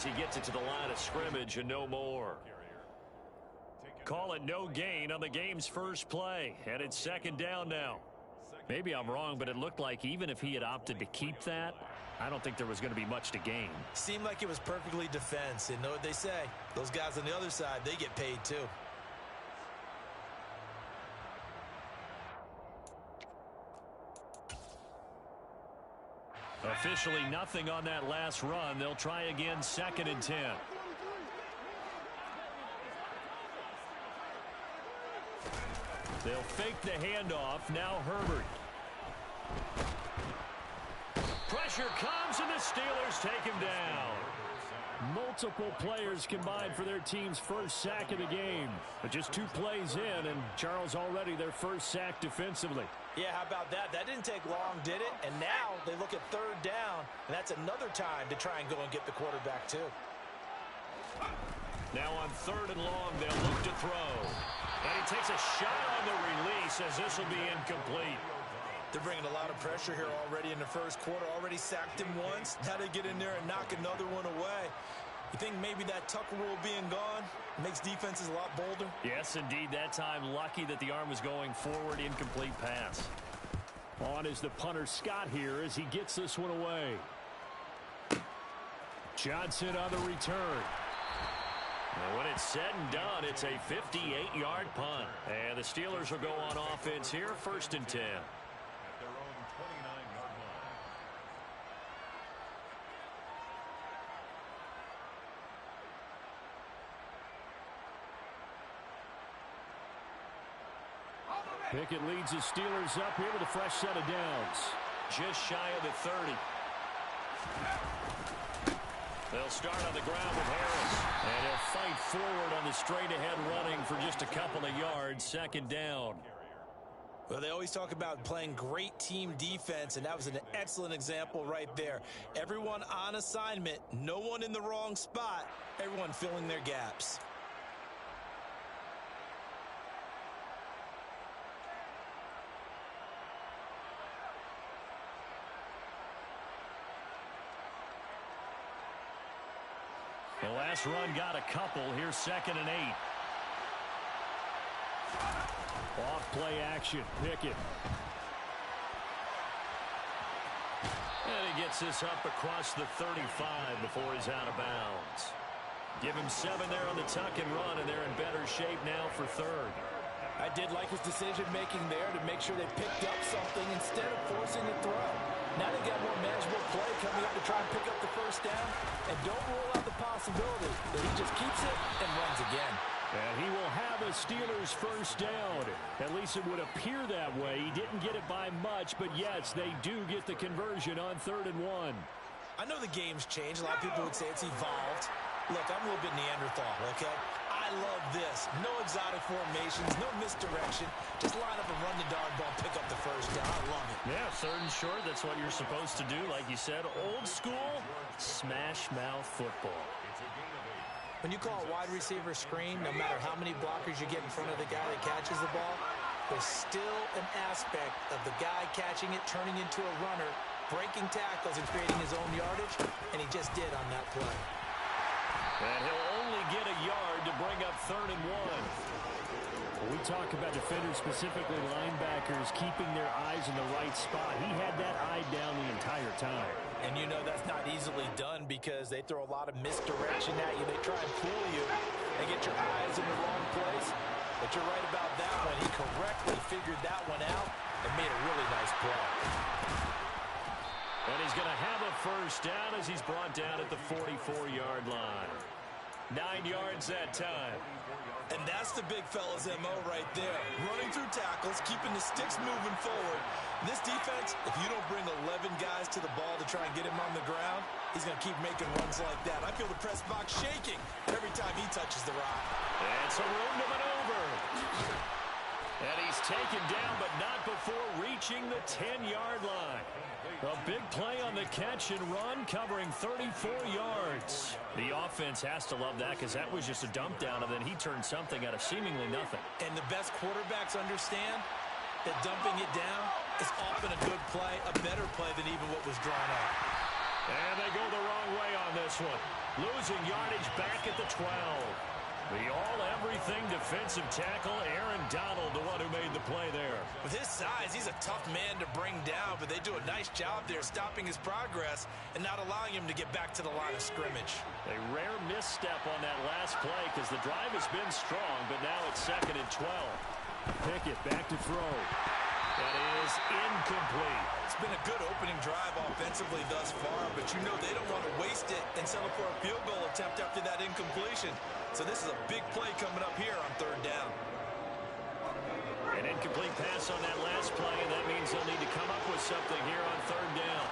He gets it to the line of scrimmage and no more. Call it no gain on the game's first play, and it's second down now. Maybe I'm wrong, but it looked like even if he had opted to keep that, I don't think there was going to be much to gain. Seemed like it was perfectly defense. And know what they say? Those guys on the other side, they get paid too. Officially nothing on that last run. They'll try again, second and 10. They'll fake the handoff. Now Herbert. Pressure comes, and the Steelers take him down. Multiple players combined for their team's first sack of the game. But just 2 plays in, and Charles already their first sack defensively. Yeah, how about that? That didn't take long, did it? And now they look at third down, and that's another time to try and go and get the quarterback too. Now on third and long, they'll look to throw. And he takes a shot on the release as this will be incomplete. They're bringing a lot of pressure here already in the first quarter. Already sacked him once. Now they get in there and knock another one away. You think maybe that Tucker rule being gone makes defenses a lot bolder? Yes, indeed. That time, lucky that the arm was going forward. Incomplete pass. On is the punter, Scott, here as he gets this one away. Johnson on the return. And when it's said and done, it's a 58-yard punt. And the Steelers will go on offense here, first and 10. Pickett leads his Steelers up here with a fresh set of downs. Just shy of the 30. They'll start on the ground with Harris. And he'll fight forward on the straight-ahead running for just a couple of yards. Second down. Well, they always talk about playing great team defense, and that was an excellent example right there. Everyone on assignment, no one in the wrong spot, everyone filling their gaps. The last run got a couple. Here's second and 8. Off play action. Pickett. And he gets this up across the 35 before he's out of bounds. Give him 7 there on the tuck and run, and they're in better shape now for third. I did like his decision-making there to make sure they picked up something instead of forcing the throw. Now they got more manageable play coming up to try and pick up the first down. And don't rule out the possibility that he just keeps it and runs again. And he will have a Steelers first down. At least it would appear that way. He didn't get it by much, but yes, they do get the conversion on 3rd and 1. I know the game's changed. A lot of people would say it's evolved. Look, I'm a little bit Neanderthal, okay? I love this. No exotic formations, no misdirection. Just line up and run the darn ball, pick up the first down. I love it. Yeah, 3rd and short, that's what you're supposed to do. Like you said, old school, smash mouth football. When you call a wide receiver screen, no matter how many blockers you get in front of the guy that catches the ball, there's still an aspect of the guy catching it, turning into a runner, breaking tackles and creating his own yardage, and he just did on that play. And he'll only get a yard to bring up 3rd and 1. When we talk about defenders, specifically linebackers, keeping their eyes in the right spot, he had that eye down the entire time. And you know that's not easily done because they throw a lot of misdirection at you. They try and fool you and get your eyes in the wrong place. But you're right about that one. He correctly figured that one out and made a really nice play. And he's going to have a first down as he's brought down at the 44-yard line. 9 yards that time. And that's the big fella's MO right there. Running through tackles, keeping the sticks moving forward. This defense, if you don't bring 11 guys to the ball to try and get him on the ground, he's going to keep making runs like that. I feel the press box shaking every time he touches the rock. And so room to maneuver. And he's taken down, but not before reaching the 10-yard line. A big play on the catch and run, covering 34 yards. The offense has to love that because that was just a dump down, and then he turned something out of seemingly nothing. And the best quarterbacks understand that dumping it down is often a good play, a better play than even what was drawn up. And they go the wrong way on this one. Losing yardage back at the 12. The all-everything defensive tackle, Aaron Donald, the one who made the play there. With his size, he's a tough man to bring down, but they do a nice job there stopping his progress and not allowing him to get back to the line of scrimmage. A rare misstep on that last play because the drive has been strong, but now it's 2nd and 12. Pickett back to throw. That is incomplete. It's been a good opening drive offensively thus far, but you know they don't want to waste it and settle for a field goal attempt after that incompletion. So this is a big play coming up here on 3rd down. An incomplete pass on that last play, and that means they'll need to come up with something here on 3rd down.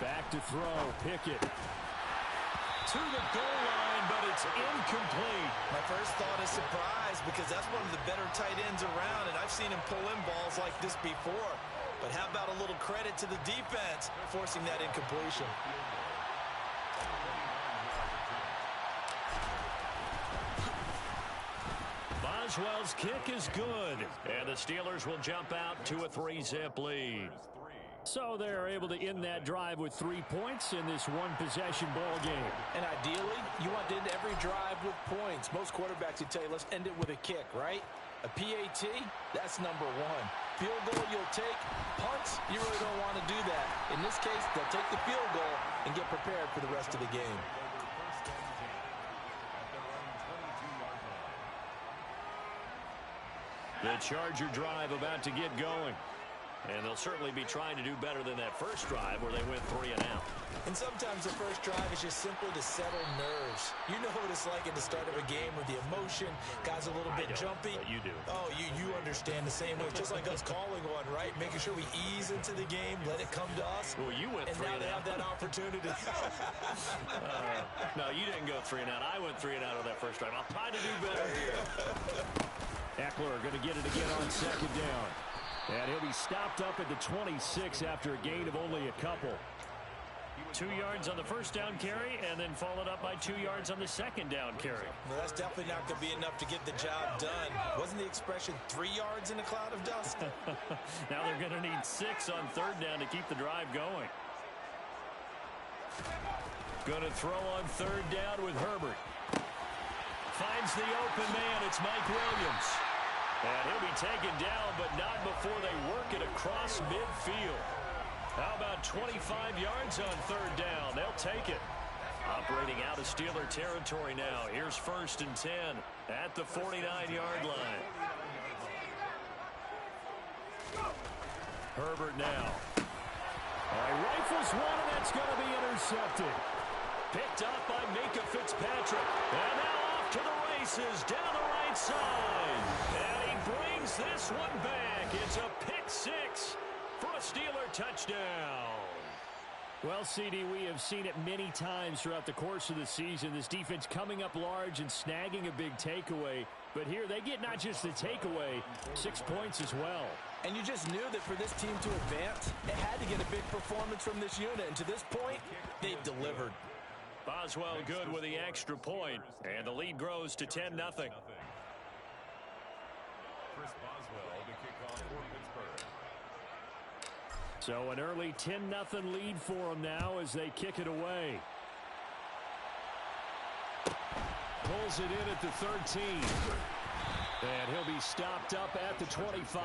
Back to throw, Pickett. To the goal line, but it's incomplete. My first thought is surprise because that's one of the better tight ends around, and I've seen him pull in balls like this before. But how about a little credit to the defense forcing that incompletion? Boswell's kick is good, and the Steelers will jump out to a 3-zip lead. So they're able to end that drive with 3 points in this one-possession ball game. And ideally, you want to end every drive with points. Most quarterbacks would tell you, let's end it with a kick, right? A PAT, that's number 1. Field goal you'll take. Punts, you really don't want to do that. In this case, they'll take the field goal and get prepared for the rest of the game. The Charger drive about to get going. And they'll certainly be trying to do better than that first drive where they went 3 and out. And sometimes the first drive is just simply to settle nerves. You know what it's like at the start of a game with the emotion. Guys a little bit jumpy. But you do. Oh, you understand the same way. Just like us calling one, right? Making sure we ease into the game, let it come to us. Well, you went 3 and out. And now they have that opportunity. No, you didn't go 3 and out. I went 3 and out on that first drive. I'll try to do better here. Eckler going to get it again on 2nd down. And he'll be stopped up at the 26 after a gain of only a couple. 2 yards on the first down carry, and then followed up by 2 yards on the 2nd down carry. Well, that's definitely not going to be enough to get the job done. Wasn't the expression 3 yards in a cloud of dust? Now they're going to need 6 on 3rd down to keep the drive going. Going to throw on 3rd down with Herbert. Finds the open man. It's Mike Williams. And he'll be taken down, but not before they work it across midfield. How about 25 yards on 3rd down? They'll take it. Operating out of Steeler territory now. Here's 1st and 10 at the 49-yard line. Herbert now. Rifles one, and that's going to be intercepted. Picked up by Minka Fitzpatrick. And now off to the races down the right side. And he brings this one back. It's a pick 6 for a Steeler touchdown. Well, CD, we have seen it many times throughout the course of the season. This defense coming up large and snagging a big takeaway. But here they get not just the takeaway, 6 points as well. And you just knew that for this team to advance, it had to get a big performance from this unit. And to this point, they've delivered. Boswell good with the extra point, and the lead grows to 10-0. So an early 10-0 lead for them now as they kick it away. Pulls it in at the 13. And he'll be stopped up at the 25.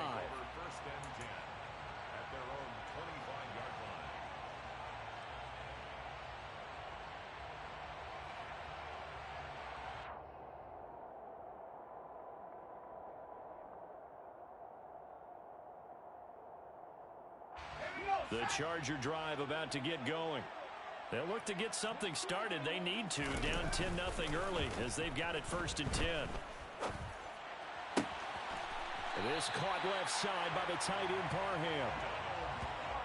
The Charger drive about to get going. They'll look to get something started. They need to, down 10-0 early as they've got it 1st and 10. This caught left side by the tight end Parham.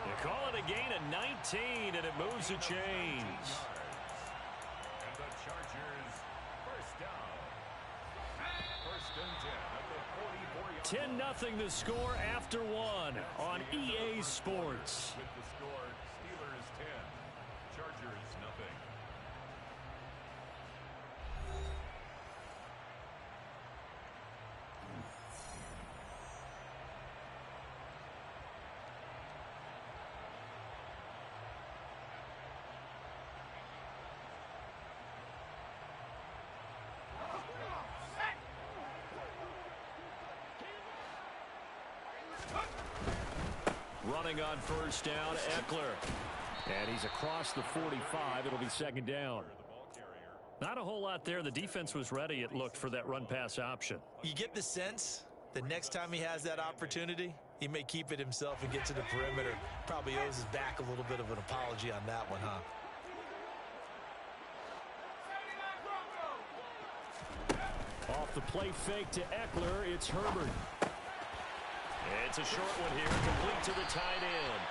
They call it a gain of 19, and it moves the chains. And the Chargers first down. 1st and 10 at the 44-yard 10-0 the score after 1 on EA Sports. With the score, Steelers 10, Chargers nothing. Running on first down, Eckler. And he's across the 45. It'll be second down. Not a whole lot there. The defense was ready, it looked, for that run-pass option. You get the sense that next time he has that opportunity, he may keep it himself and get to the perimeter. Probably owes his back a little bit of an apology on that one, huh? Off the play fake to Eckler, it's Herbert. It's a short one here, complete to the tight end.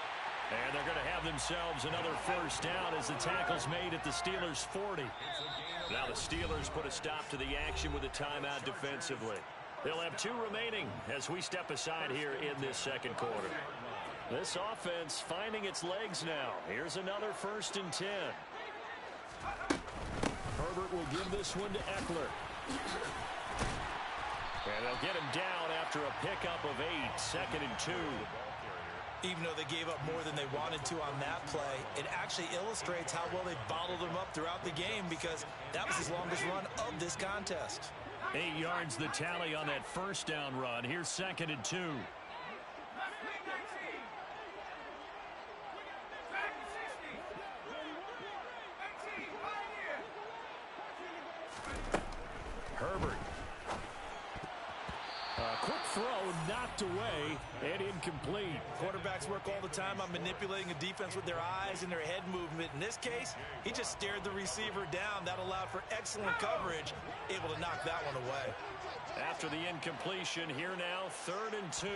And they're going to have themselves another first down as the tackle's made at the Steelers' 40. Now the Steelers put a stop to the action with a timeout defensively. They'll have 2 remaining as we step aside here in this second quarter. This offense finding its legs now. Here's another 1st and 10. Herbert will give this one to Eckler. And they'll get him down after a pickup of 8, 2nd and 2. Even though they gave up more than they wanted to on that play, it actually illustrates how well they bottled him up throughout the game, because that was his longest run of this contest. 8 yards the tally on that first down run. Here's 2nd and 2. Herbert. Quick throw knocked away and incomplete. Quarterbacks work all the time on manipulating a defense with their eyes and their head movement. In this case, he just stared the receiver down. That allowed for excellent coverage, able to knock that one away. After the incompletion, here now, 3rd and 2.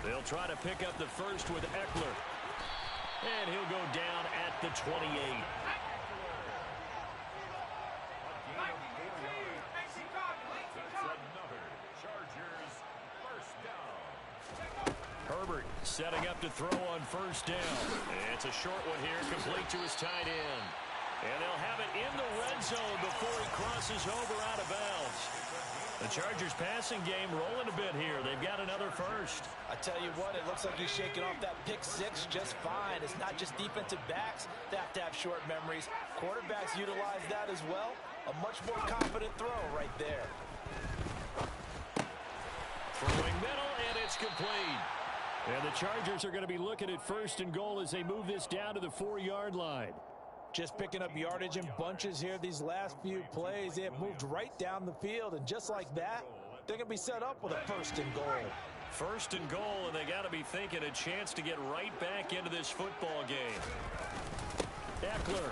They'll try to pick up the first with Eckler. And he'll go down at the 28. Herbert setting up to throw on first down. It's a short one here, complete to his tight end. And they'll have it in the red zone before he crosses over out of bounds. The Chargers passing game rolling a bit here. They've got another first. I tell you what, it looks like he's shaking off that pick 6 just fine. It's not just defensive backs that have to have short memories. Quarterbacks utilize that as well. A much more confident throw right there. Throwing middle, and it's complete. And the Chargers are going to be looking at 1st and goal as they move this down to the 4-yard line. Just picking up yardage in bunches here these last few plays. They have moved right down the field, and just like that, they're going to be set up with a 1st and goal. 1st and goal, and they got to be thinking a chance to get right back into this football game. Eckler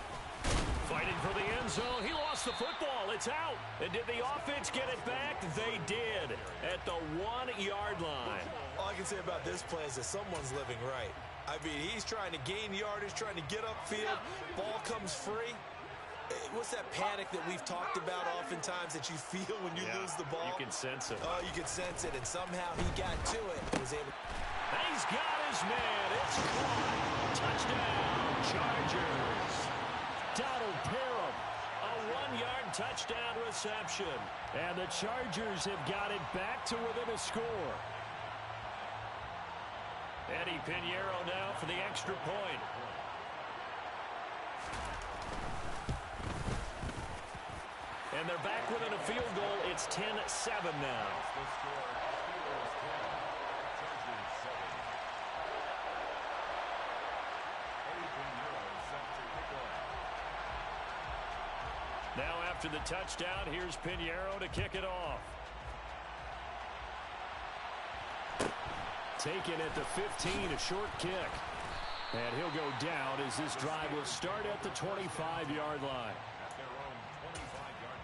fighting for the end zone. He lost the football. It's out. And did the offense get it back? They did at the 1-yard line. All I can say about this play is that someone's living right. I mean, he's trying to gain yardage, trying to get upfield. Ball comes free. What's that panic that we've talked about oftentimes that you feel when you lose the ball? You can sense it. Oh, you can sense it. And somehow he got to it and was able. He's got his man. It's caught. Touchdown, Chargers. Donald Parham, a 1-yard touchdown reception. And the Chargers have got it back to within a score. Eddie Pinheiro now for the extra point. And they're back within a field goal. It's 10-7 now. Now after the touchdown, here's Pinheiro to kick it off. Taken at the 15, a short kick. And he'll go down as this drive will start at the 25-yard line. At their own 25-yard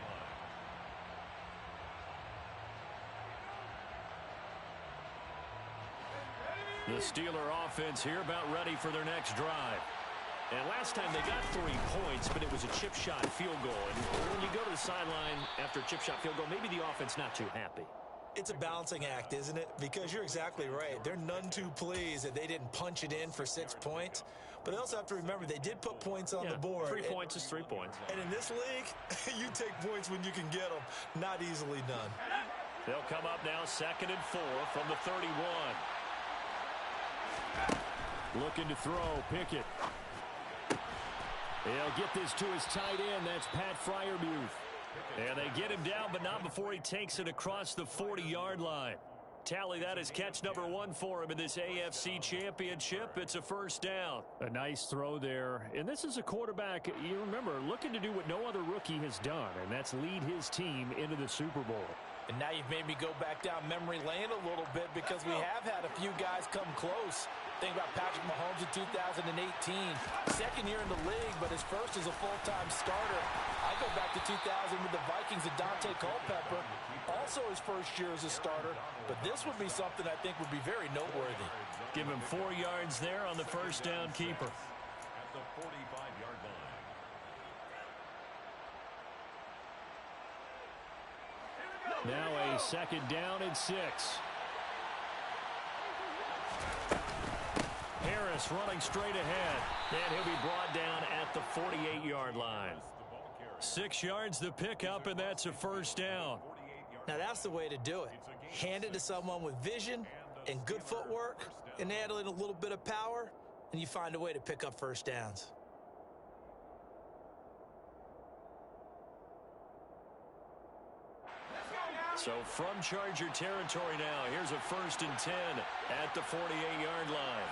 line. The Steeler offense here about ready for their next drive. And last time they got 3 points, but it was a chip shot field goal. And when you go to the sideline after a chip shot field goal, maybe the offense not too happy. It's a balancing act, isn't it? Because you're exactly right. They're none too pleased that they didn't punch it in for 6 points. But they also have to remember they did put points on the board. 3 points is 3 points. And in this league, you take points when you can get them. Not easily done. They'll come up now 2nd and 4 from the 31. Looking to throw, Pickett. He'll get this to his tight end. That's Pat Freiermuth. And they get him down, but not before he takes it across the 40-yard line. Tally that is catch number 1 for him in this AFC Championship. It's a first down. A nice throw there. And this is a quarterback, you remember, looking to do what no other rookie has done, and that's lead his team into the Super Bowl. And now you've made me go back down memory lane a little bit because we have had a few guys come close. Think about Patrick Mahomes in 2018. Second year in the league, but his first as a full-time starter. I go back to 2000 with the Vikings and Dante Culpepper. Also his first year as a starter. But this would be something I think would be very noteworthy. Give him 4 yards there on the first down keeper. At the 45-yard line. Now a second down and 6. Harris running straight ahead. And he'll be brought down at the 48-yard line. 6 yards the pickup, and that's a first down. Now that's the way to do it. Hand it to someone with vision and good footwork and add in a little bit of power, and you find a way to pick up first downs. So from Charger territory now, here's a 1st and 10 at the 48-yard line.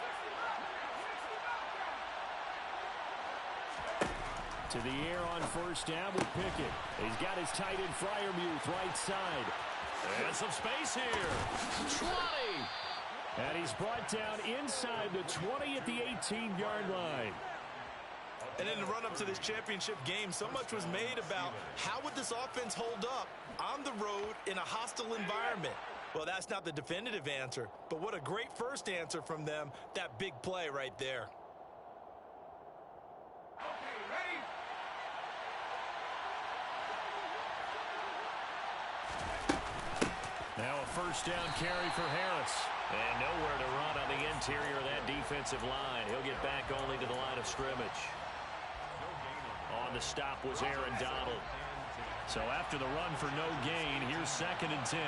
To the air on first down with Pickett. He's got his tight end Freiermuth right side. And some space here. 20. And he's brought down inside the 20 at the 18-yard line. And in the run-up to this championship game, so much was made about how would this offense hold up on the road in a hostile environment. Well, that's not the definitive answer, but what a great first answer from them, that big play right there. Now a first down carry for Harris. And nowhere to run on the interior of that defensive line. He'll get back only to the line of scrimmage. On the stop was Aaron Donald. So after the run for no gain, here's 2nd and 10.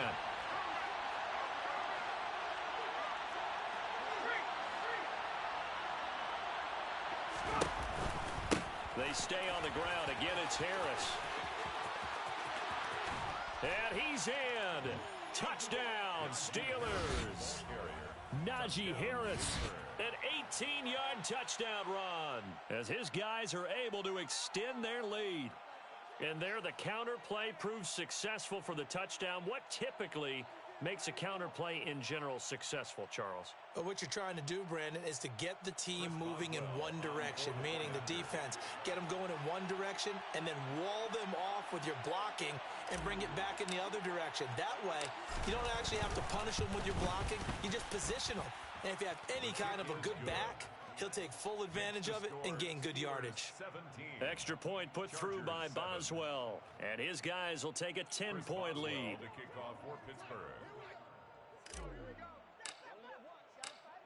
They stay on the ground. Again, it's Harris. And he's in. Touchdown, Steelers. Najee Harris, an 18-yard touchdown run as his guys are able to extend their lead. And there the counter play proves successful for the touchdown. What typically makes a counter play in general successful, Charles? Well, what you're trying to do, Brandon, is to get the team moving in one direction, meaning the defense. Get them going in one direction and then wall them off with your blocking and bring it back in the other direction. That way, you don't actually have to punish them with your blocking. You just position them. And if you have any kind of a good back, he'll take full advantage of it and gain good yardage. Extra point put through by Boswell. And his guys will take a 10-point lead.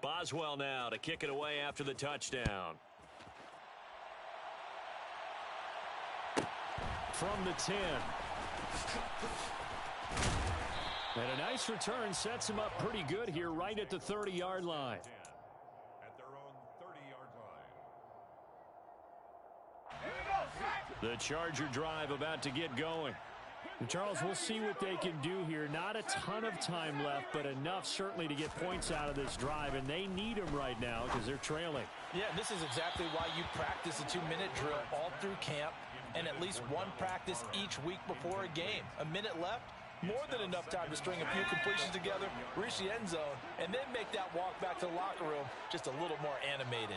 Boswell now to kick it away after the touchdown. From the 10. And a nice return sets him up pretty good here right at the 30-yard line. At their own 30-yard line. The Charger drive about to get going. And Charles, we'll see what they can do here. Not a ton of time left, but enough certainly to get points out of this drive, and they need them right now because they're trailing. Yeah, this is exactly why you practice a 2-minute drill all through camp and at least one practice each week before a game. A minute left, more than enough time to string a few completions together, reach the end zone, and then make that walk back to the locker room just a little more animated.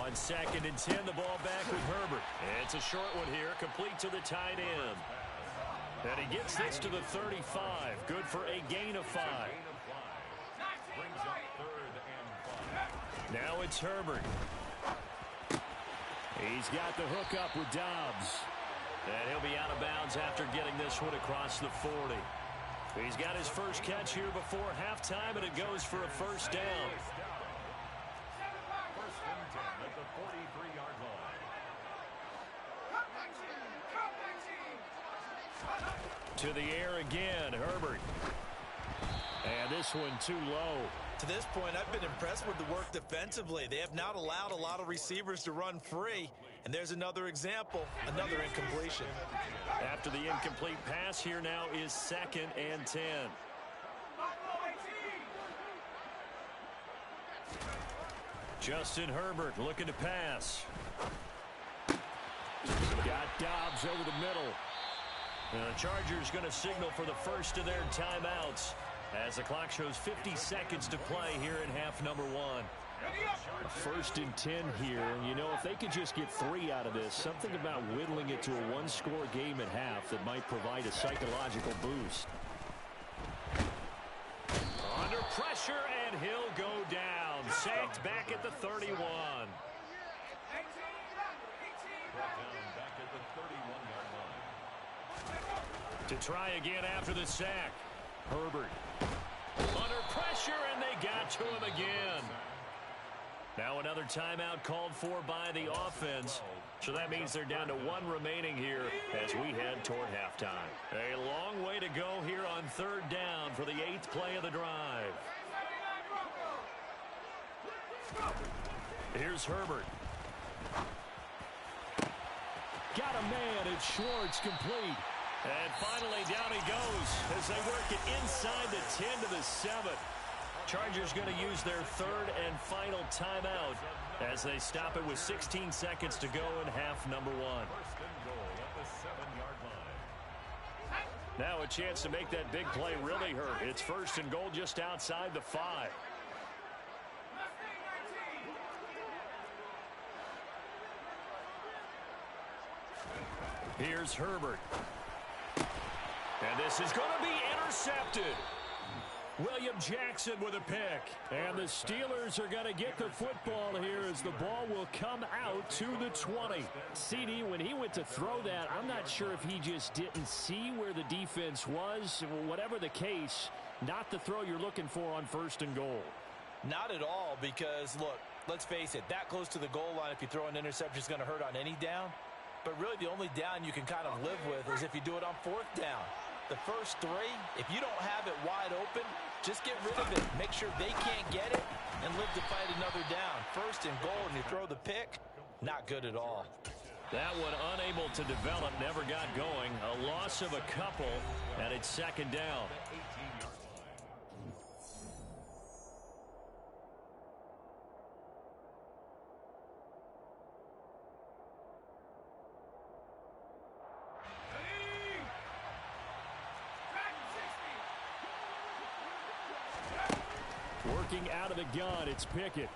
On 2nd and 10, the ball back with Herbert. It's a short one here, complete to the tight end. And he gets this to the 35. Good for a gain of 5. Brings up 3rd and 5. Now it's Herbert. He's got the hook up with Dobbs. And he'll be out of bounds after getting this one across the 40. He's got his first catch here before halftime, and it goes for a first down. To the air again, Herbert. And this one too low. To this point, I've been impressed with the work defensively. They have not allowed a lot of receivers to run free. And there's another example, another incompletion. After the incomplete pass, here now is 2nd and 10. Justin Herbert looking to pass. Got Dobbs over the middle. The Chargers going to signal for the first of their timeouts as the clock shows 50 seconds to play here in half number 1. A 1st and 10 here, and you know, if they could just get 3 out of this, something about whittling it to a 1-score game at half that might provide a psychological boost. Under pressure, and he'll go down. Sacked back at the 31. To try again after the sack. Herbert. Under pressure, and they got to him again. Now another timeout called for by the offense. So that means they're down to 1 remaining here as we head toward halftime. A long way to go here on 3rd down for the 8th play of the drive. Here's Herbert. Got a man. It's Schwartz, complete. And finally down he goes as they work it inside the 10 to the 7. Chargers going to use their 3rd and final timeout as they stop it with 16 seconds to go in half number 1. Now a chance to make that big play really hurt. It's 1st and goal just outside the 5. Here's Herbert. And this is going to be intercepted. William Jackson with a pick. And the Steelers are going to get the football here as the ball will come out to the 20. CD, when he went to throw that, I'm not sure if he just didn't see where the defense was. Whatever the case, not the throw you're looking for on 1st and goal. Not at all, because, look, let's face it, that close to the goal line, if you throw an interception, is going to hurt on any down. But really, the only down you can kind of live with is if you do it on 4th down. The first 3, if you don't have it wide open, just get rid of it. Make sure they can't get it and live to fight another down. 1st and goal, and you throw the pick, not good at all. That one unable to develop, never got going. A loss of a couple, and it's 2nd down. Working out of the gun, it's Pickett.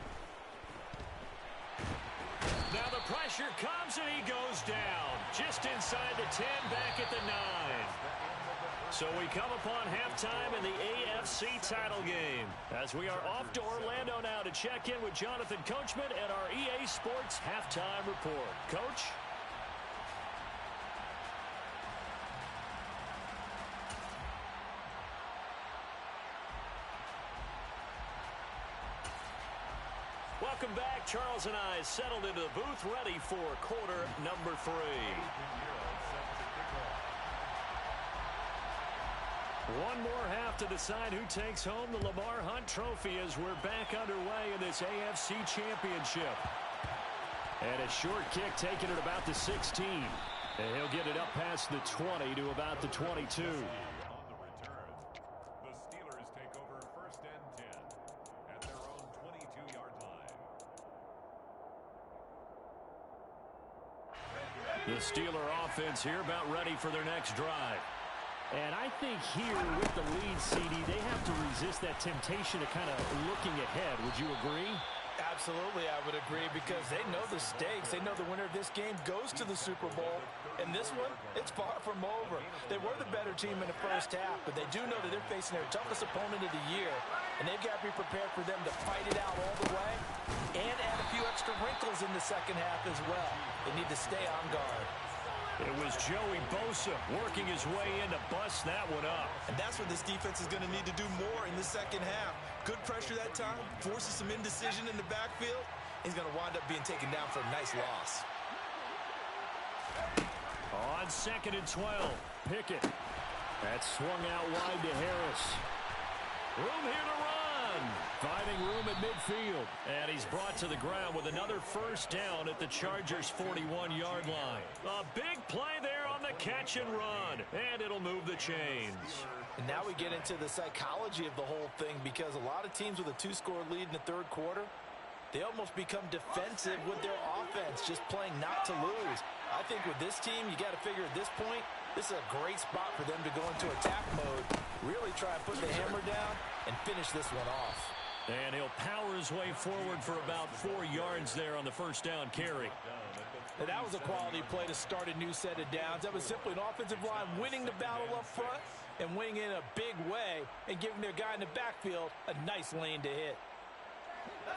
Now the pressure comes and he goes down. Just inside the 10, back at the 9. So we come upon halftime in the AFC title game as we are off to Orlando now to check in with Jonathan Coachman and our EA Sports halftime report. Coach? Welcome back. Charles and I settled into the booth, ready for quarter number 3. One more half to decide who takes home the Lamar Hunt Trophy as we're back underway in this AFC Championship. And a short kick taken at about the 16. And he'll get it up past the 20 to about the 22. The Steeler offense here about ready for their next drive. And I think here with the lead, CD, they have to resist that temptation of kind of looking ahead. Would you agree? Absolutely, I would agree, because they know the stakes. They know the winner of this game goes to the Super Bowl. And this one, it's far from over. They were the better team in the first half, but they do know that they're facing their toughest opponent of the year. And they've got to be prepared for them to fight it out all the way and add a few extra wrinkles in the second half as well. They need to stay on guard. It was Joey Bosa working his way in to bust that one up. And that's what this defense is going to need to do more in the second half. Good pressure that time, forces some indecision in the backfield. He's going to wind up being taken down for a nice loss. On 2nd and 12, Pickett. That swung out wide to Harris. Room here to run. Finding room at midfield. And he's brought to the ground with another first down at the Chargers' 41-yard line. A big play there on the catch and run. And it'll move the chains. And now we get into the psychology of the whole thing, because a lot of teams with a 2-score lead in the third quarter, they almost become defensive with their offense, just playing not to lose. I think with this team, you got to figure at this point, this is a great spot for them to go into attack mode, really try and put the hammer down and finish this one off. And he'll power his way forward for about 4 yards there on the first down carry. And that was a quality play to start a new set of downs. That was simply an offensive line winning the battle up front and winning in a big way and giving their guy in the backfield a nice lane to hit.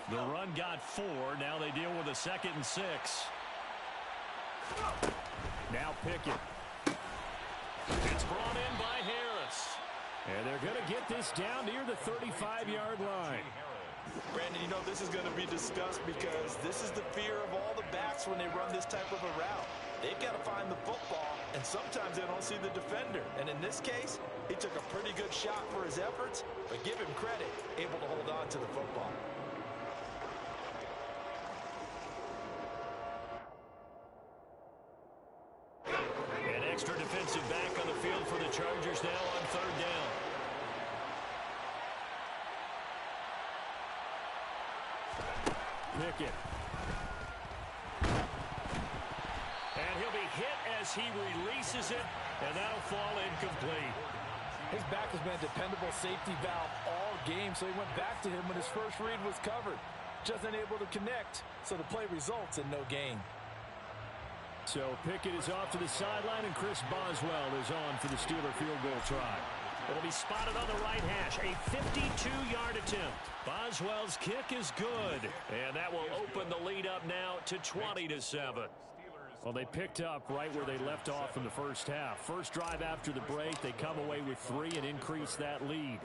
The run got 4. Now they deal with a 2nd and 6. Now Pickett. It's brought in by Harris. And they're going to get this down near the 35-yard line. Brandon, you know this is going to be discussed because this is the fear of all the backs when they run this type of a route. They've got to find the football, and sometimes they don't see the defender. And in this case, he took a pretty good shot for his efforts, but give him credit, able to hold on to the football. An extra defensive back on the field for the Chargers now on 3rd down. Pickett. And he'll be hit as he releases it, and that'll fall incomplete. His back has been a dependable safety valve all game, so he went back to him when his first read was covered. Just unable to connect, so the play results in no gain. So Pickett is off to the sideline, and Chris Boswell is on for the Steeler field goal try. It'll be spotted on the right hash, a 52-yard attempt. Boswell's kick is good, and that will open the lead up now to 20-7. Well, they picked up right where they left off in the first half. First drive after the break, they come away with 3 and increase that lead.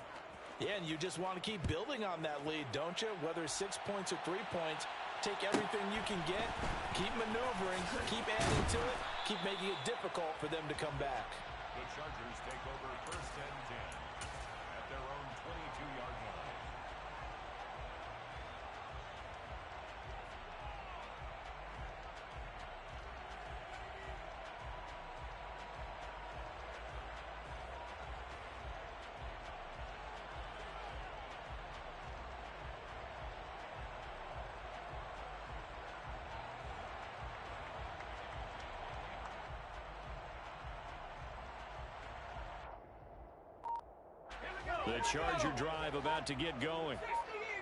Yeah, and you just want to keep building on that lead, don't you? Whether it's 6 points or 3 points, take everything you can get, keep maneuvering, keep adding to it, keep making it difficult for them to come back. The Chargers take over 1st and 10 at their own 22-yard line. The Charger drive about to get going.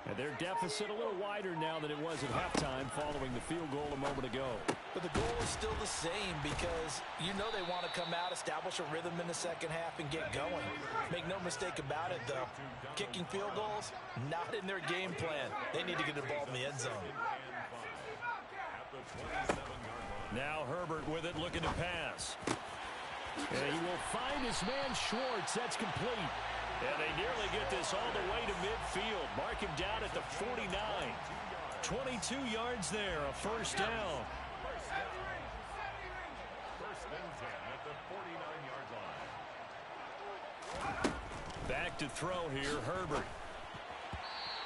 And their deficit a little wider now than it was at halftime following the field goal a moment ago. But the goal is still the same because you know they want to come out, establish a rhythm in the second half, and get going. Make no mistake about it, though. Kicking field goals, not in their game plan. They need to get the ball in the end zone. Now Herbert with it, looking to pass. And he will find his man Schwartz. That's complete. And they nearly get this all the way to midfield. Mark him down at the 49. 22 yards there, a first down. First and 10 at the 49-yard line. Back to throw here, Herbert.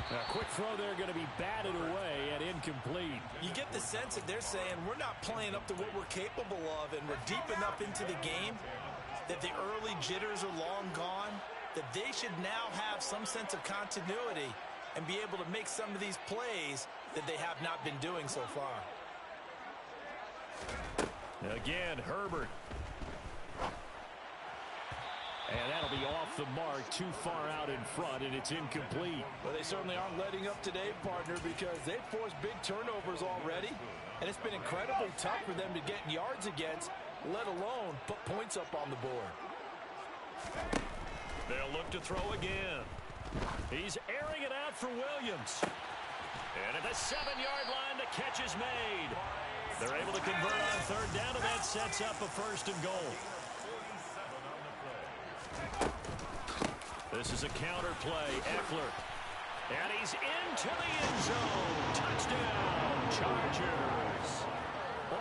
A quick throw there going to be batted away and incomplete. You get the sense that they're saying we're not playing up to what we're capable of, and we're deep enough into the game that the early jitters are long gone, that they should now have some sense of continuity and be able to make some of these plays that they have not been doing so far. Again, Herbert. And that'll be off the mark, too far out in front, and it's incomplete. Well, they certainly aren't letting up today, partner, because they've forced big turnovers already, and it's been incredibly tough for them to get yards against, let alone put points up on the board. They'll look to throw again. He's airing it out for Williams. And at the 7-yard line, the catch is made. They're able to convert on third down, and that sets up a first and goal. This is a counter play. Eckler. And he's into the end zone. Touchdown, Chargers.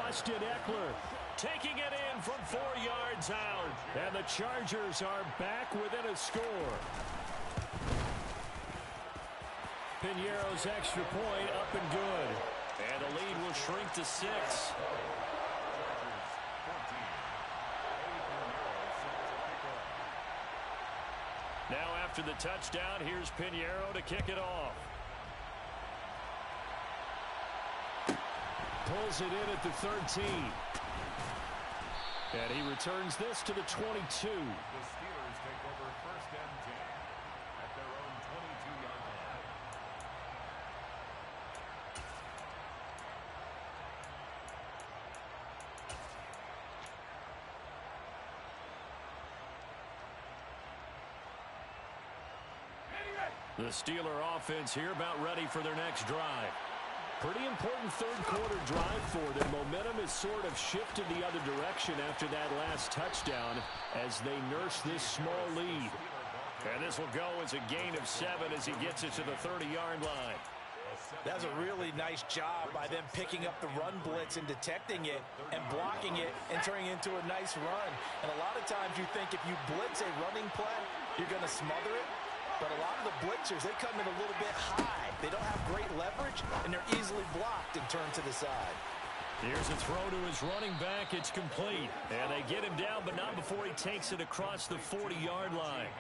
Austin Eckler taking it in from 4 yards out. And the Chargers are back within a score. Piñeiro's extra point up and good. And the lead will shrink to 6. Now after the touchdown, here's Piñeiro to kick it off. Pulls it in at the 13. And he returns this to the 22. The Steelers take over first and 10 at their own 22-yard line. The Steeler offense here about ready for their next drive. Pretty important third-quarter drive for them. Momentum has sort of shifted the other direction after that last touchdown as they nurse this small lead. And this will go as a gain of 7 as he gets it to the 30-yard line. That's a really nice job by them picking up the run blitz and detecting it and blocking it and turning it into a nice run. And a lot of times you think if you blitz a running play, you're going to smother it. But a lot of the blitzers, they come in a little bit high. They don't have great leverage, and they're easily blocked and turned to the side. Here's a throw to his running back. It's complete. And they get him down, but not before he takes it across the 40-yard line.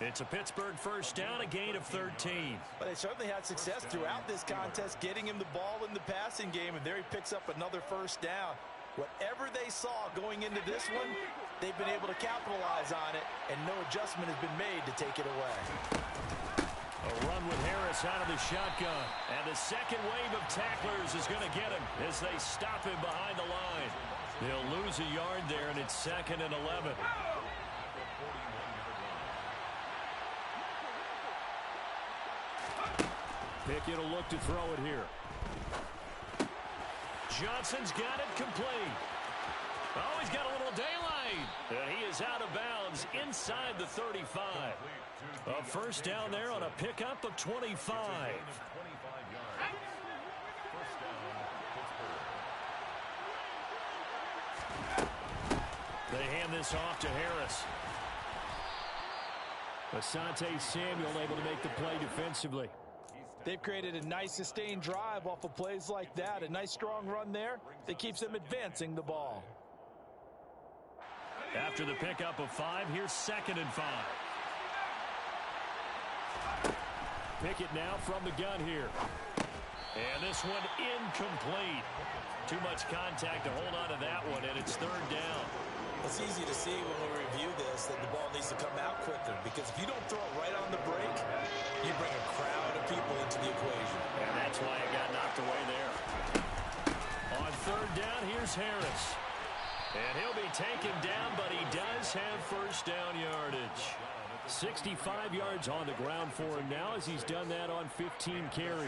It's a Pittsburgh first down, a gain of 13. But they certainly had success throughout this contest, getting him the ball in the passing game, and there he picks up another first down. Whatever they saw going into this one, they've been able to capitalize on it, and no adjustment has been made to take it away. A run with Harris out of the shotgun. And the second wave of tacklers is going to get him as they stop him behind the line. They'll lose a yard there, and it's 2nd and 11. Pickett will look to throw it here. Johnson's got it complete. Oh, he's got a little daylight. And he is out of bounds inside the 35. A first down there on a pickup of 25. They hand this off to Harris. Asante Samuel able to make the play defensively. They've created a nice sustained drive off of plays like that. A nice strong run there that keeps them advancing the ball. After the pickup of 5, here's 2nd and 5. Pickett now from the gun here. And this one incomplete. Too much contact to hold on to that one, and it's 3rd down. It's easy to see when we review this that the ball needs to come out quicker, because if you don't throw it right on the break, you bring a crowd of people into the equation. And that's why it got knocked away there. On 3rd down, here's Harris. And he'll be taken down, but he does have first down yardage. 65 yards on the ground for him now as he's done that on 15 carries.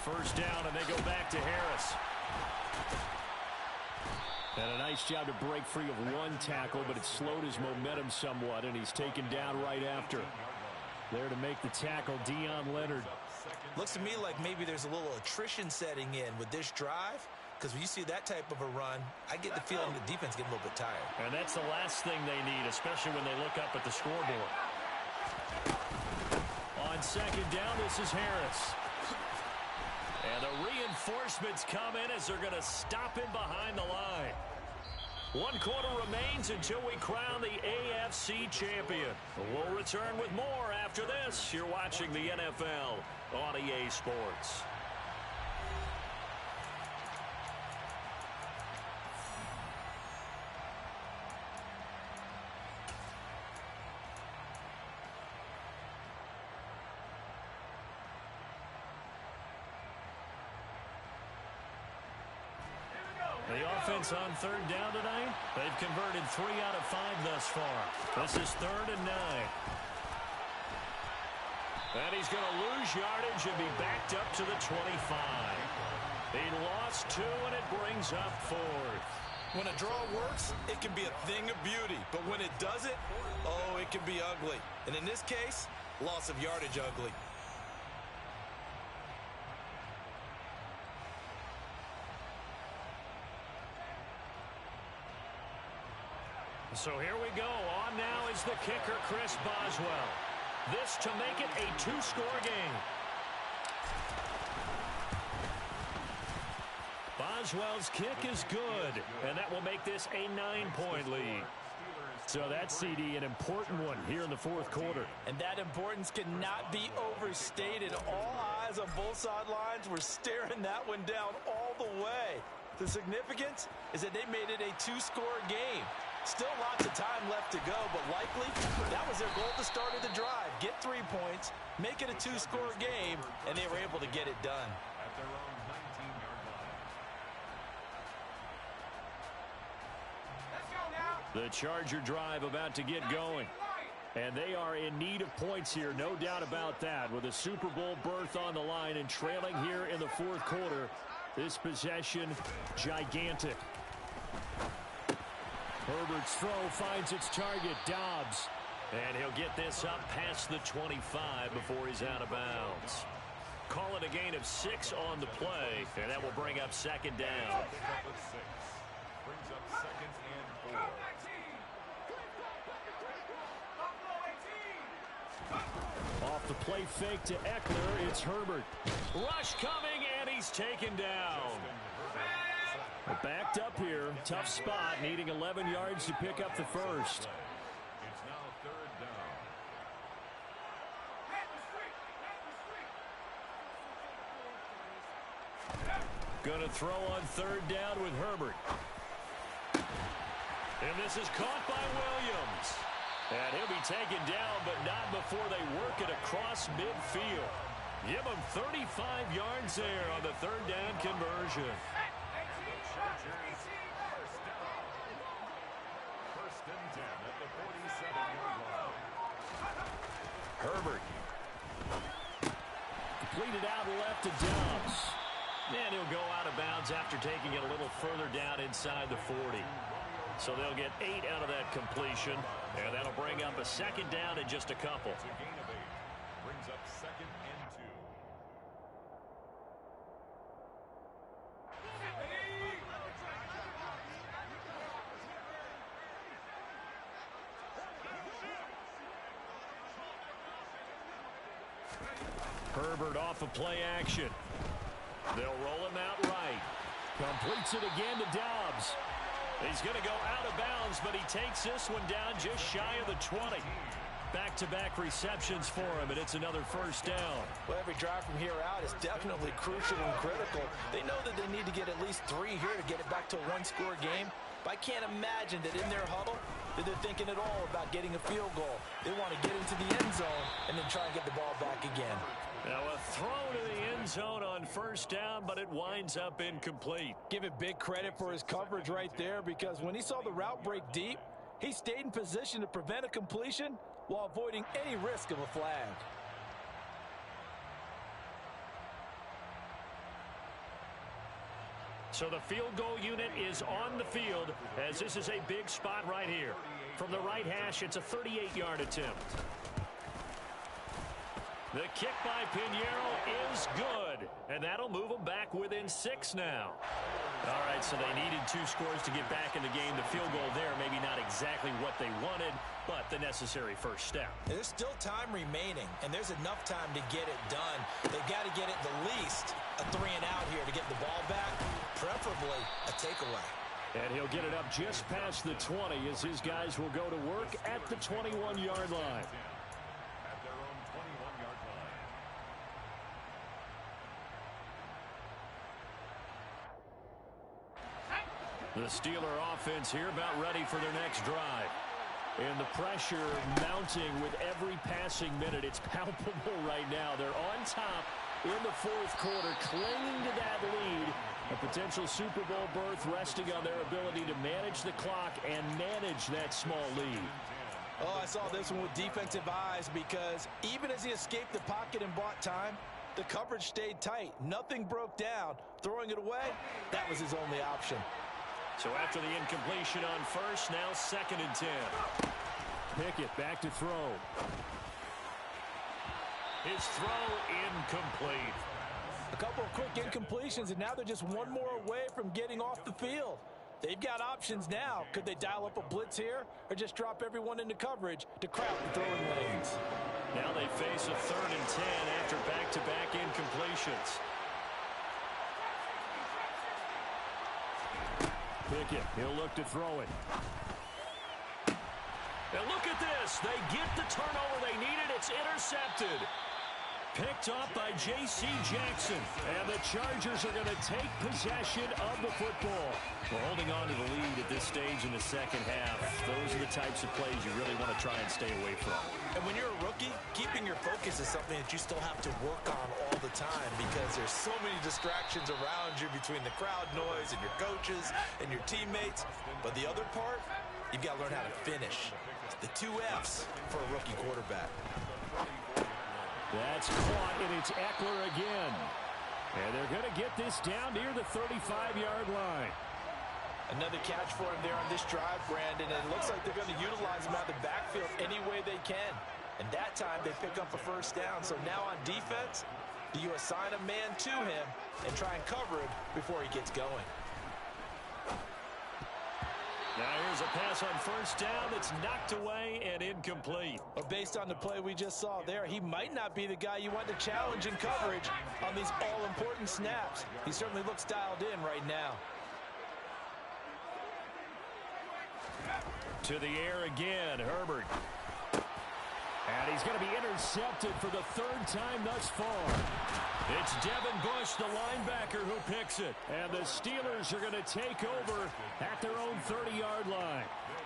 First down, and they go back to Harris. And a nice job to break free of one tackle, but it slowed his momentum somewhat, and he's taken down right after. There to make the tackle, Deion Leonard. Looks to me like maybe there's a little attrition setting in with this drive, because when you see that type of a run, I get the feeling the defense getting a little bit tired. And that's the last thing they need, especially when they look up at the scoreboard. On 2nd down, this is Harris. And the reinforcements come in as they're going to stop him behind the line. 1 quarter remains until we crown the AFC champion. We'll return with more after this. You're watching the NFL on EA Sports. The offense on 3rd down tonight, they've converted 3 out of 5 thus far. This is 3rd and 9. And he's going to lose yardage and be backed up to the 25. He lost 2, and it brings up 4th. When a draw works, it can be a thing of beauty. But when it doesn't, oh, it can be ugly. And in this case, loss of yardage ugly. So here we go. On now is the kicker, Chris Boswell. This to make it a 2-score game. Boswell's kick is good, and that will make this a 9-point lead. So that's, CD, an important one here in the fourth quarter. And that importance cannot be overstated. All eyes on both sidelines were staring that one down all the way. The significance is that they made it a 2-score game. Still lots of time left to go, but likely that was their goal at the start of the drive. Get 3 points, make it a 2-score game, and they were able to get it done. At their own 19-yard line. The Charger drive about to get going. And they are in need of points here, no doubt about that. With a Super Bowl berth on the line and trailing here in the fourth quarter, this possession, gigantic. Herbert's throw finds its target, Dobbs. And he'll get this up past the 25 before he's out of bounds. Call it a gain of 6 on the play, and that will bring up second down. Brings up second and 4. Off the play fake to Eckler, it's Herbert. Rush coming, and he's taken down. Backed up here, tough spot, needing 11 yards to pick up the first. It's now third down. Gonna throw on third down with Herbert. And this is caught by Williams. And he'll be taken down, but not before they work it across midfield. Give him 35 yards there on the third down conversion. First and 10 at the 47-yard line. Herbert. Completed out left to Dobbs. And he'll go out of bounds after taking it a little further down inside the 40. So they'll get 8 out of that completion. And that'll bring up a second down in just a couple. It's a gain of 8. Brings up second and 2. Herbert off of play action. They'll roll him out right. Completes it again to Dobbs. He's going to go out of bounds, but he takes this one down just shy of the 20. Back-to-back receptions for him, and it's another first down. Well, every drive from here out is definitely crucial and critical. They know that they need to get at least 3 here to get it back to a 1-score game. But I can't imagine that in their huddle that they're thinking at all about getting a field goal. They want to get into the end zone and then try and get the ball back again. Now a throw to the end zone on first down, but it winds up incomplete. Give it big credit for his coverage right there, because when he saw the route break deep, he stayed in position to prevent a completion while avoiding any risk of a flag. So the field goal unit is on the field, as this is a big spot right here. From the right hash, it's a 38-yard attempt. The kick by Pinheiro is good, and that'll move them back within 6 now. All right, so they needed 2 scores to get back in the game. The field goal there, maybe not exactly what they wanted, but the necessary first step. There's still time remaining, and there's enough time to get it done. They've got to get it the least a 3-and-out here to get the ball back, preferably a takeaway. And he'll get it up just past the 20 as his guys will go to work at the 21-yard line. At their own 21-yard line. The Steeler offense here about ready for their next drive. And the pressure mounting with every passing minute. It's palpable right now. They're on top in the fourth quarter, clinging to that lead. A potential Super Bowl berth resting on their ability to manage the clock and manage that small lead. Oh, I saw this one with defensive eyes, because even as he escaped the pocket and bought time, the coverage stayed tight. Nothing broke down. Throwing it away, that was his only option. So after the incompletion on first, now 2nd and 10. Pickett back to throw. His throw incomplete. A couple of quick incompletions, and now they're just one more away from getting off the field. They've got options now. Could they dial up a blitz here or just drop everyone into coverage to crowd the throwing lanes? Now they face a 3rd and 10 after back-to-back incompletions. Pickett, he'll look to throw it. And look at this. They get the turnover they needed. It's intercepted. Picked off by J.C. Jackson. And the Chargers are going to take possession of the football. We're holding on to the lead at this stage in the second half. Those are the types of plays you really want to try and stay away from. And when you're a rookie, keeping your focus is something that you still have to work on all the time because there's so many distractions around you between the crowd noise and your coaches and your teammates. But the other part, you've got to learn how to finish. The 2 F's for a rookie quarterback. That's caught, and it's Eckler again. And they're going to get this down near the 35-yard line. Another catch for him there on this drive, Brandon. And it looks like they're going to utilize him out of the backfield any way they can. And that time they pick up a first down. So now on defense, do you assign a man to him and try and cover him before he gets going? Now here's a pass on first down that's knocked away and incomplete. Well, based on the play we just saw there, he might not be the guy you want to challenge in coverage on these all-important snaps. He certainly looks dialed in right now. To the air again, Herbert. And he's going to be intercepted for the 3rd time thus far. It's Devin Bush, the linebacker, who picks it. And the Steelers are going to take over at their own 30-yard line.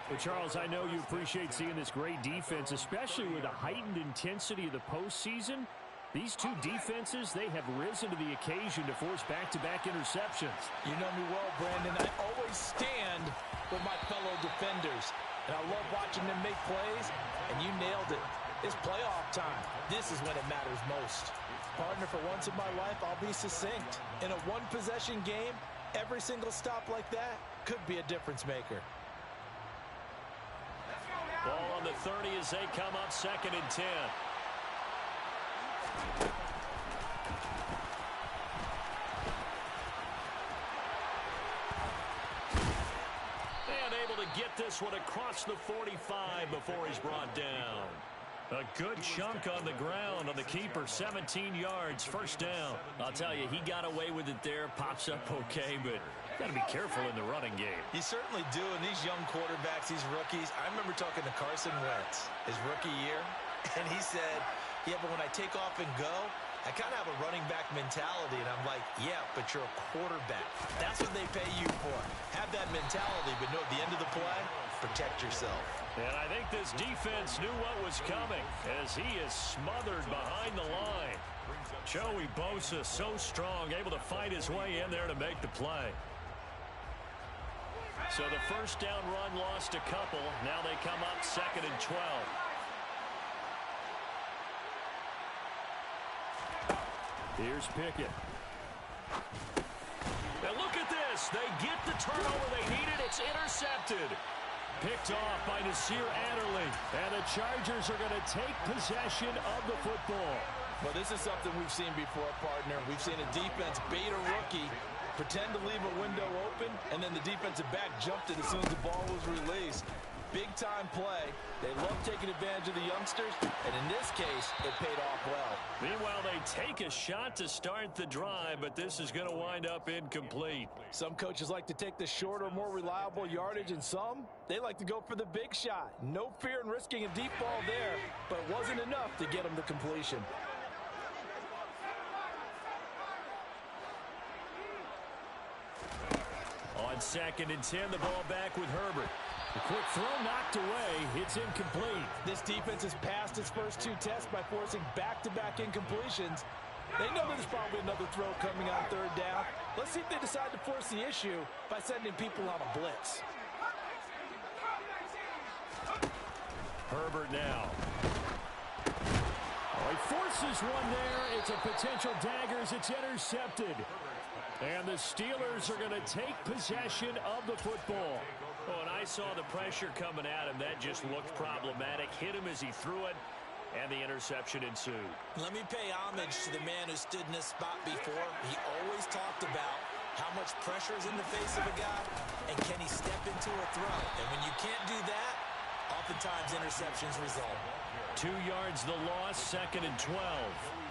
Well, Charles, I know you appreciate seeing this great defense, especially with the heightened intensity of the postseason. These 2 defenses, they have risen to the occasion to force back-to-back interceptions. You know me well, Brandon. I always stand with my fellow defenders. And I love watching them make plays, and you nailed it. It's playoff time. This is when it matters most. Partner, for once in my life, I'll be succinct. In a one-possession game, every single stop like that could be a difference maker. Ball on the 30 as they come up 2nd and 10. And able to get this one across the 45 before he's brought down. A good chunk on the ground on the keeper, 17 yards, first down. I'll tell you, he got away with it there, pops up okay, but got to be careful in the running game. You certainly do, and these young quarterbacks, these rookies, I remember talking to Carson Wentz his rookie year, and he said, yeah, but when I take off and go, I kind of have a running back mentality, and I'm like, yeah, but you're a quarterback. That's what they pay you for. Have that mentality, but know at the end of the play, protect yourself. And I think this defense knew what was coming as he is smothered behind the line. Joey Bosa so strong, able to fight his way in there to make the play. So the first down run lost a couple. Now they come up 2nd and 12. Here's Pickett. And look at this. They get the turnover they needed. It's intercepted. Picked off by Nasir Adderley. And the Chargers are going to take possession of the football. Well, this is something we've seen before, partner. We've seen a defense bait a rookie, pretend to leave a window open, and then the defensive back jumped it as soon as the ball was released. Big-time play. They love taking advantage of the youngsters, and in this case, it paid off well. Meanwhile, they take a shot to start the drive, but this is going to wind up incomplete. Some coaches like to take the shorter, more reliable yardage, and some, they like to go for the big shot. No fear in risking a deep ball there, but it wasn't enough to get them to completion. On 2nd and 10, the ball back with Herbert. The quick throw knocked away. It's incomplete. This defense has passed its first 2 tests by forcing back-to-back incompletions. They know there's probably another throw coming on 3rd down. Let's see if they decide to force the issue by sending people on a blitz. Herbert now. Oh, he forces one there. It's a potential dagger as it's intercepted. And the Steelers are going to take possession of the football. Oh, and I saw the pressure coming at him. That just looked problematic. Hit him as he threw it, and the interception ensued. Let me pay homage to the man who stood in this spot before. He always talked about How much pressure is in the face of a guy, and can he step into a throw? And when you can't do that, oftentimes interceptions result. 2 yards the loss, 2nd and 12.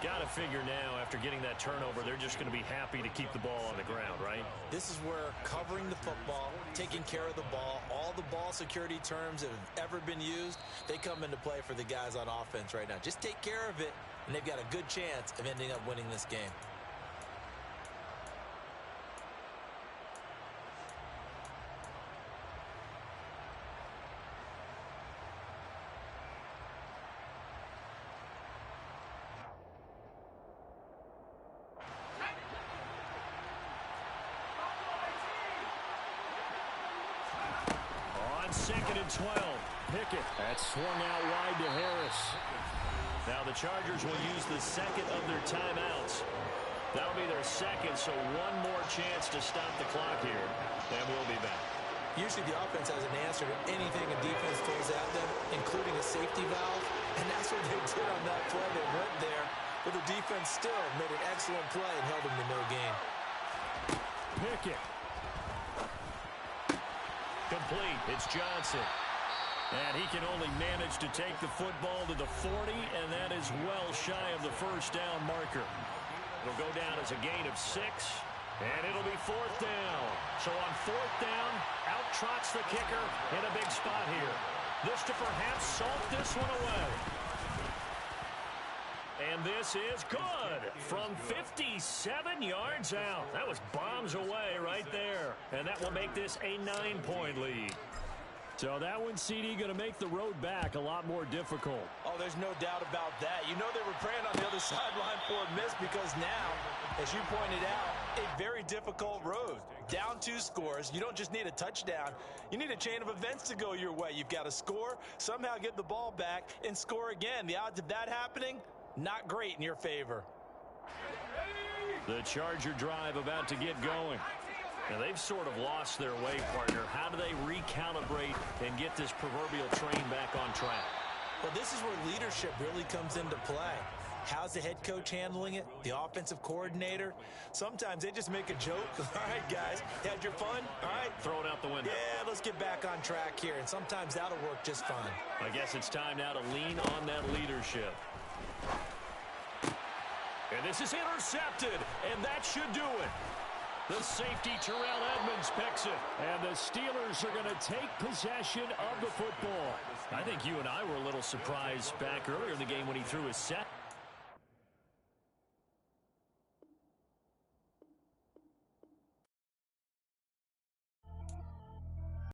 Got to figure now, after getting that turnover, they're just going to be happy to keep the ball on the ground, right? This is where covering the football, taking care of the ball, all the ball security terms that have ever been used, they come into play for the guys on offense right now. Just take care of it, and they've got a good chance of ending up winning this game. On 2nd and 12, Pickett. That's swung out wide to Harris. Now the Chargers will use the 2nd of their timeouts. That'll be their 2nd, so one more chance to stop the clock here, and we'll be back. Usually the offense has an answer to anything a defense throws at them, including a safety valve, and that's what they did on that play. They went there, but the defense still made an excellent play and held them to no gain. Pickett. Complete. It's Johnson. And he can only manage to take the football to the 40, and that is well shy of the first down marker. It'll go down as a gain of 6, and it'll be 4th down. So on 4th down, out trots the kicker in a big spot here. This to perhaps salt this one away. And this is good from 57 yards out. That was bombs away right there. And that will make this a 9-point lead. So that one, CD, going to make the road back a lot more difficult. Oh, there's no doubt about that. You know they were praying on the other sideline for a miss because now, as you pointed out, a very difficult road. Down 2 scores. You don't just need a touchdown. You need a chain of events to go your way. You've got to score, somehow get the ball back, and score again. The odds of that happening, not great in your favor. The Charger drive about to get going. Now, they've sort of lost their way, partner. How do they recalibrate and get this proverbial train back on track? Well, this is where leadership really comes into play. How's the head coach handling it? The offensive coordinator? Sometimes they just make a joke. All right, guys, had your fun? All right. Throw it out the window. Yeah, let's get back on track here. And sometimes that'll work just fine. I guess it's time now to lean on that leadership. And this is intercepted, and that should do it. The safety, Terrell Edmonds, picks it. And the Steelers are going to take possession of the football. I think you and I were a little surprised back earlier in the game when he threw his set.